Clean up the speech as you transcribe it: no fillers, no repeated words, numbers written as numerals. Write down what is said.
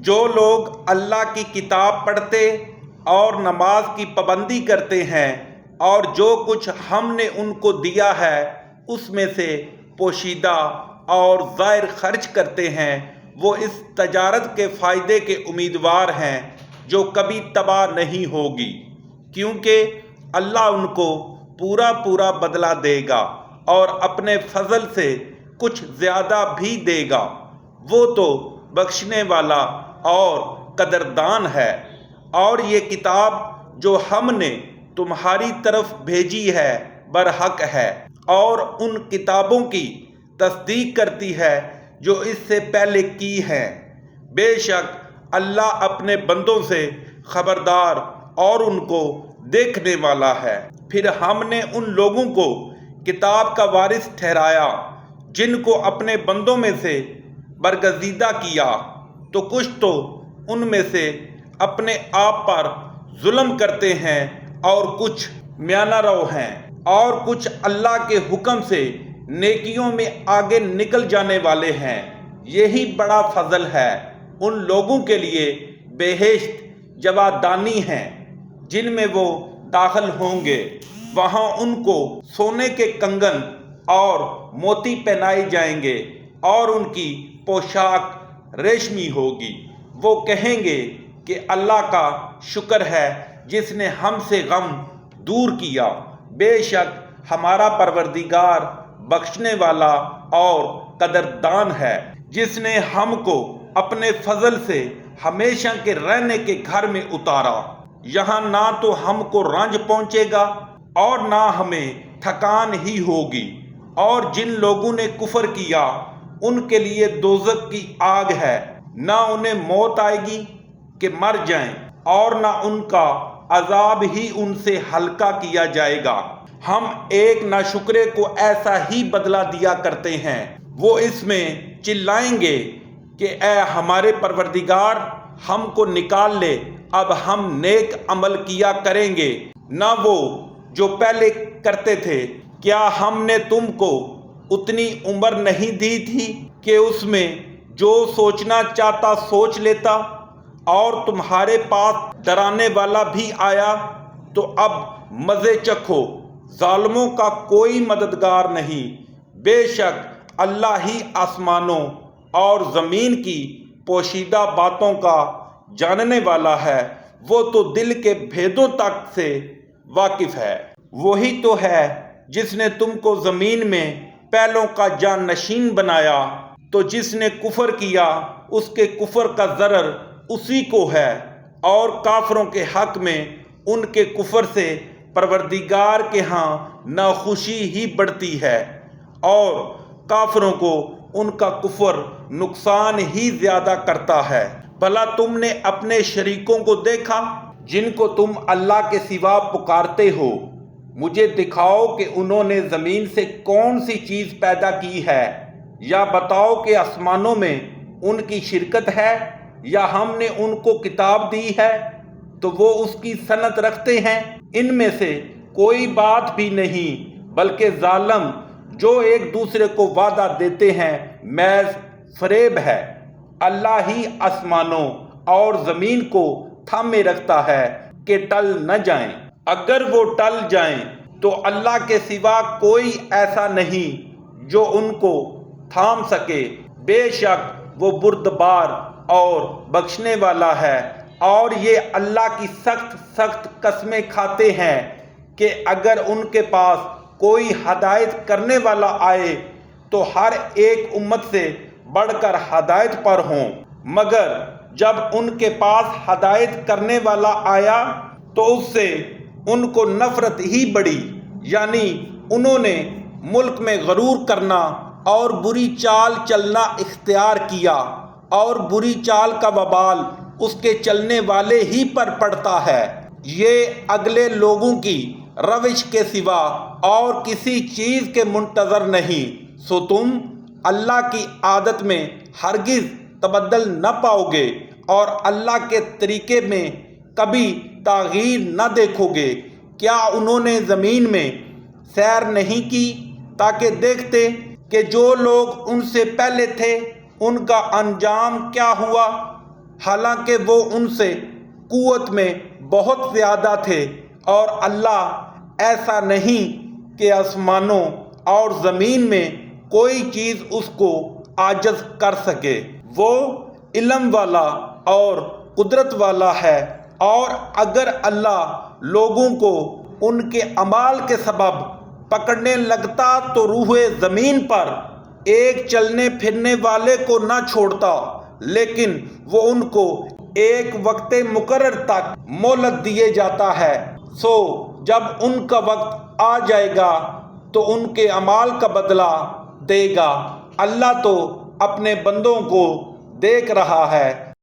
جو لوگ اللہ کی کتاب پڑھتے اور نماز کی پابندی کرتے ہیں اور جو کچھ ہم نے ان کو دیا ہے اس میں سے پوشیدہ اور ظاہر خرچ کرتے ہیں، وہ اس تجارت کے فائدے کے امیدوار ہیں جو کبھی تباہ نہیں ہوگی، کیونکہ اللہ ان کو پورا بدلہ دے گا اور اپنے فضل سے کچھ زیادہ بھی دے گا۔ وہ تو بخشنے والا اور قدردان ہے۔ اور یہ کتاب جو ہم نے تمہاری طرف بھیجی ہے برحق ہے اور ان کتابوں کی تصدیق کرتی ہے جو اس سے پہلے کی ہیں۔ بے شک اللہ اپنے بندوں سے خبردار اور ان کو دیکھنے والا ہے۔ پھر ہم نے ان لوگوں کو کتاب کا وارث ٹھہرایا جن کو اپنے بندوں میں سے برگزیدہ کیا، تو کچھ تو ان میں سے اپنے آپ پر ظلم کرتے ہیں اور کچھ میانہ رو ہیں، اور کچھ اللہ کے حکم سے نیکیوں میں آگے نکل جانے والے ہیں۔ یہی بڑا فضل ہے۔ ان لوگوں کے لیے بہشت جاودانی ہیں جن میں وہ داخل ہوں گے، وہاں ان کو سونے کے کنگن اور موتی پہنائے جائیں گے اور ان کی پوشاک ریشمی ہوگی۔ وہ کہیں گے کہ اللہ کا شکر ہے جس نے ہم سے غم دور کیا۔ بے شک ہمارا پروردگار بخشنے والا اور قدردان ہے، جس نے ہم کو اپنے فضل سے ہمیشہ کے رہنے کے گھر میں اتارا۔ یہاں نہ تو ہم کو رنج پہنچے گا اور نہ ہمیں تھکان ہی ہوگی۔ اور جن لوگوں نے کفر کیا ان کے لیے دوزخ کی آگ ہے، نہ انہیں موت آئے گی کہ مر جائیں اور نہ ان کا عذاب ہی ان سے ہلکا کیا جائے گا۔ ہم ایک ناشکرے کو ایسا ہی بدلہ دیا کرتے ہیں۔ وہ اس میں چلائیں گے کہ اے ہمارے پروردگار، ہم کو نکال لے، اب ہم نیک عمل کیا کریں گے، نہ وہ جو پہلے کرتے تھے۔ کیا ہم نے تم کو اتنی عمر نہیں دی تھی کہ اس میں جو سوچنا چاہتا سوچ لیتا، اور تمہارے پاس ڈرانے والا بھی آیا؟ تو اب مزے چکھو، ظالموں کا کوئی مددگار نہیں۔ بے شک اللہ ہی آسمانوں اور زمین کی پوشیدہ باتوں کا جاننے والا ہے، وہ تو دل کے بھیدوں تک سے واقف ہے۔ وہی تو ہے جس نے تم کو زمین میں پہلوں کا جانشین بنایا، تو جس نے کفر کیا اس کے کفر کا ضرر اسی کو ہے، اور کافروں کے حق میں ان کے کفر سے پروردگار کے ہاں ناخوشی ہی بڑھتی ہے، اور کافروں کو ان کا کفر نقصان ہی زیادہ کرتا ہے۔ بھلا تم نے اپنے شریکوں کو دیکھا جن کو تم اللہ کے سوا پکارتے ہو؟ مجھے دکھاؤ کہ انہوں نے زمین سے کون سی چیز پیدا کی ہے، یا بتاؤ کہ آسمانوں میں ان کی شرکت ہے، یا ہم نے ان کو کتاب دی ہے تو وہ اس کی صنعت رکھتے ہیں۔ ان میں سے کوئی بات بھی نہیں، بلکہ ظالم جو ایک دوسرے کو وعدہ دیتے ہیں محض فریب ہے۔ اللہ ہی آسمانوں اور زمین کو تھامے رکھتا ہے کہ ٹل نہ جائیں۔ اگر وہ ٹل جائیں تو اللہ کے سوا کوئی ایسا نہیں جو ان کو تھام سکے۔ بے شک وہ بردبار اور بخشنے والا ہے۔ اور یہ اللہ کی سخت قسمیں کھاتے ہیں کہ اگر ان کے پاس کوئی ہدایت کرنے والا آئے تو ہر ایک امت سے بڑھ کر ہدایت پر ہوں، مگر جب ان کے پاس ہدایت کرنے والا آیا تو اس سے ان کو نفرت ہی بڑھی، یعنی انہوں نے ملک میں غرور کرنا اور بری چال چلنا اختیار کیا، اور بری چال کا وبال اس کے چلنے والے ہی پر پڑتا ہے۔ یہ اگلے لوگوں کی روش کے سوا اور کسی چیز کے منتظر نہیں، سو تم اللہ کی عادت میں ہرگز تبدل نہ پاؤ گے اور اللہ کے طریقے میں کبھی تغیر نہ دیکھو گے۔ کیا انہوں نے زمین میں سیر نہیں کی تاکہ دیکھتے کہ جو لوگ ان سے پہلے تھے ان کا انجام کیا ہوا؟ حالانکہ وہ ان سے قوت میں بہت زیادہ تھے، اور اللہ ایسا نہیں کہ آسمانوں اور زمین میں کوئی چیز اس کو عاجز کر سکے۔ وہ علم والا اور قدرت والا ہے، اور اگر اللہ لوگوں کو ان کے اعمال کے سبب پکڑنے لگتا تو روح زمین پر ایک چلنے پھرنے والے کو نہ چھوڑتا، لیکن وہ ان کو ایک وقت مقرر تک مہلت دیے جاتا ہے۔ سو جب ان کا وقت آ جائے گا تو ان کے اعمال کا بدلہ دے گا۔ اللہ تو اپنے بندوں کو دیکھ رہا ہے۔